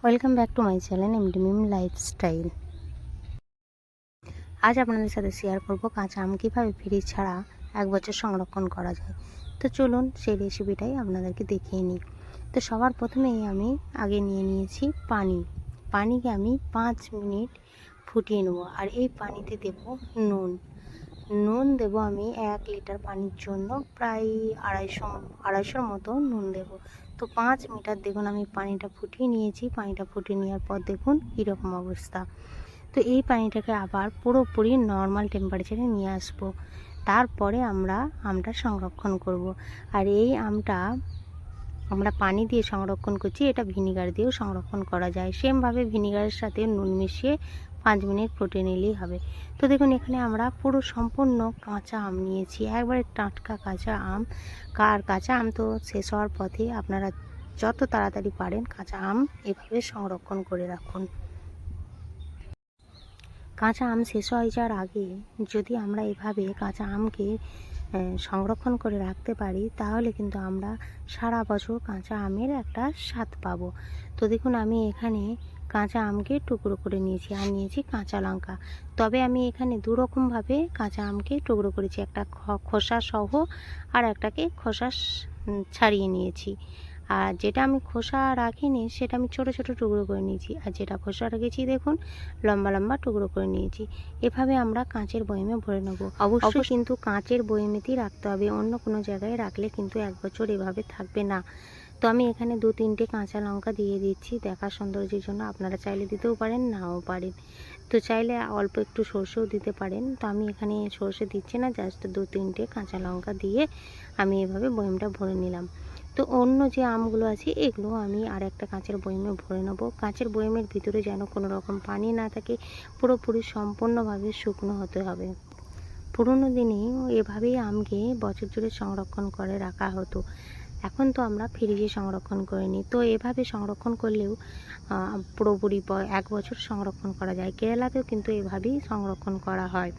Welcome back to my channel এমডিমিম lifestyle. আজ আপনাদের সাথে শেয়ার করব কাঁচা আম কীভাবে ফ্রিজ ছাড়া 1 বছর সংরক্ষণ করা যায়। তো চলুন সেই রেসিপিটাই আপনাদেরকে দেখিয়ে নিই। তো সবার প্রথমেই আমি আগে নিয়ে নিয়েছি পানিকে আমি 5 মিনিট ফুটিয়ে নেব। আর এই পানিতে দেব নুন দেবো আমি 1 লিটার পানির জন্য প্রায় আড়াইশোর মতো নুন দেব। তো 5 মিনিট দেখুন আমি পানিটা ফুটিয়ে নিয়েছি। পানিটা ফুটিয়ে নেওয়ার পর দেখুন কীরকম অবস্থা। তো এই পানিটাকে আবার পুরোপুরি নর্মাল টেম্পারেচারে নিয়ে আসবো। তারপরে আমরা আমটা সংরক্ষণ করব। আর এই আমটা আমরা পানি দিয়ে সংরক্ষণ করছি, এটা ভিনিগার দিয়েও সংরক্ষণ করা যায়। সেমভাবে ভিনিগারের সাথে নুন মিশিয়ে 5 মিনিট ফুটিয়ে নিলেই হবে। তো দেখুন এখানে আমরা পুরো সম্পূর্ণ কাঁচা আম নিয়েছি, একবারে টাটকা কাঁচা আম। কাঁচা আম তো শেষ হওয়ার পথে, আপনারা যত তাড়াতাড়ি পারেন কাঁচা আম এভাবে সংরক্ষণ করে রাখুন। কাঁচা আম শেষ হয়ে যাওয়ার আগে যদি আমরা এভাবে কাঁচা আমকে সংরক্ষণ করে রাখতে পারি, তাহলে কিন্তু আমরা সারা বছর কাঁচা আমের একটা স্বাদ পাবো। তো দেখুন আমি এখানে কাঁচা আমকে টুকরো করে নিয়েছি আর নিয়েছি কাঁচা লঙ্কা। তবে আমি এখানে দুরকমভাবে কাঁচা আমকে টুকরো করেছি, একটা খোসা সহ আর একটাকে খোসা ছাড়িয়ে নিয়েছি। আর যেটা আমি খোসা রাখিনি সেটা আমি ছোট ছোট টুকরো করে নিয়েছি, আর যেটা খোসা রেখেছি দেখুন লম্বা লম্বা টুকরো করে নিয়েছি। এভাবে আমরা কাঁচের বয়মে ভরে নেব। অবশ্যই কিন্তু কাঁচের বয়মেতেই রাখতে হবে, অন্য কোনো জায়গায় রাখলে কিন্তু 1 বছর এভাবে থাকবে না। তো আমি এখানে 2-3টে কাঁচা লঙ্কা দিয়ে দিচ্ছি দেখার সৌন্দর্যের জন্য। আপনারা চাইলে দিতেও পারেন, নাও পারেন। তো চাইলে অল্প একটু সর্ষেও দিতে পারেন। তো আমি এখানে সর্ষে দিচ্ছি না, জাস্ট 2-3টে কাঁচা লঙ্কা দিয়ে আমি এভাবে বয়মটা ভরে নিলাম। তো অন্য যে আমগুলো আছে এগুলো আমি আর একটা কাঁচের বয়মে ভরে নেব। কাঁচের বয়মের ভিতরে যেন কোনো রকম পানি না থাকে, পুরোপুরি সম্পূর্ণভাবে শুকনো হতে হবে। পুরোনো দিনে এভাবেই আমকে বছর জুড়ে সংরক্ষণ করে রাখা হতো। এখন তো আমরা ফ্রিজে সংরক্ষণ করে নিই। তো এভাবে সংরক্ষণ করলেও পুরোপুরি 1 বছর সংরক্ষণ করা যায়। কেরালাতেও কিন্তু এভাবেই সংরক্ষণ করা হয়।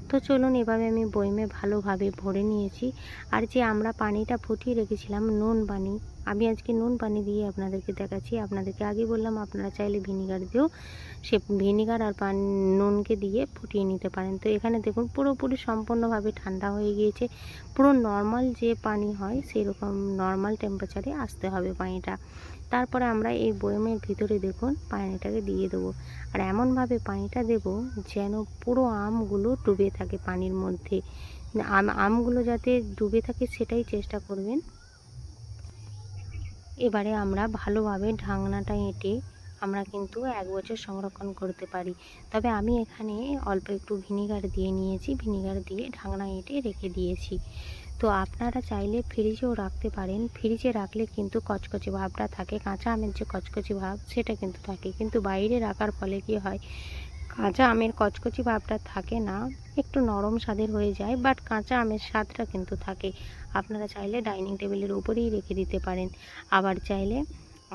তো চলুন এভাবে আমি বয়মে ভালোভাবে ভরে নিয়েছি। আর যে আমরা পানিটা ফুটিয়ে রেখেছিলাম নুন পানি, আমি আজকে নুন পানি দিয়ে আপনাদেরকে দেখাচ্ছি। আপনাদেরকে আগে বললাম আপনারা চাইলে ভিনিগার দিয়েও ভিনিগার আর নুনকে দিয়ে ফুটিয়ে নিতে পারেন। তো এখানে দেখুন পুরোপুরি সম্পূর্ণভাবে ঠান্ডা হয়ে গিয়েছে। পুরো নর্মাল যে পানি হয় সেরকম নর্মাল টেম্পারেচারে আসতে হবে পানিটা। তারপরে আমরা এই বয়মের ভিতরে দেখুন পানিটাকে দিয়ে দেবো। আর এমনভাবে পানিটা দেব যেন পুরো আমগুলো ডুবে থাকে পানির মধ্যে। আমগুলো যাতে ডুবে থাকে সেটাই চেষ্টা করবেন। এবারে আমরা ভালোভাবে ঢাকনাটা এঁটে আমরা কিন্তু 1 বছর সংরক্ষণ করতে পারি। তবে আমি এখানে অল্প একটু ভিনিগার দিয়ে নিয়েছি, ভিনিগার দিয়ে ঢাকনা এঁটে রেখে দিয়েছি। তো আপনারা চাইলে ফ্রিজেও রাখতে পারেন। ফ্রিজে রাখলে কিন্তু কচকচে ভাবটা থাকে, কাঁচা আমের যে কচকচে ভাব সেটা কিন্তু থাকে। কিন্তু বাইরে রাখার ফলে কি হয়, কাঁচা আমের কচকচি ভাবটা থাকে না, একটু নরম স্বাদের হয়ে যায়, বাট কাঁচা আমের স্বাদটা কিন্তু থাকে। আপনারা চাইলে ডাইনিং টেবিলের উপরেই রেখে দিতে পারেন, আবার চাইলে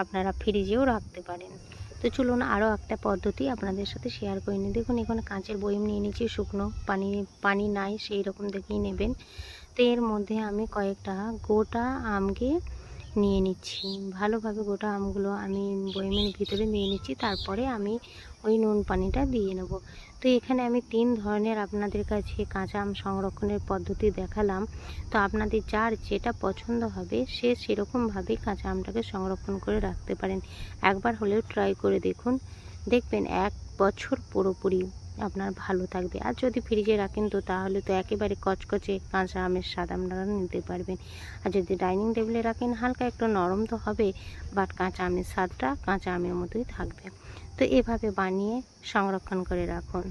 আপনারা ফ্রিজেও রাখতে পারেন। তো চলুন আরও একটা পদ্ধতি আপনাদের সাথে শেয়ার করে নিই। দেখুন এখানে কাঁচের বয়ম নিয়ে নিচ্ছি, শুকনো পানি নাই সেই রকম দেখেই নেবেন। তো এর মধ্যে আমি কয়েকটা গোটা আমকে নিয়ে নিচ্ছি। ভালোভাবে গোটা আমগুলো আমি বয়মের ভিতরে নিয়ে নিচ্ছি, তারপরে আমি ওই নুন পানিটা দিয়ে নেব। তো এখানে আমি 3 ধরনের আপনাদের কাছে কাঁচা আম সংরক্ষণের পদ্ধতি দেখালাম। তো আপনাদের যার যেটা পছন্দ হবে সে সেরকমভাবেই কাঁচা আমটাকে সংরক্ষণ করে রাখতে পারেন। একবার হলেও ট্রাই করে দেখুন, দেখবেন 1 বছর পুরোপুরি আপনার ভালো থাকবে। আর যদি ফ্রিজে রাখেন তো তাহলে তো একেবারে কচকচে কাঁচা আমের স্বাদ আপনারা নিতে পারবেন। আর যদি ডাইনিং টেবিলে রাখেন হালকা একটু নরম তো হবে, বাট কাঁচা আমের স্বাদটা কাঁচা আমের মতোই থাকবে। তো এভাবে বানিয়ে সংরক্ষণ করে রাখুন।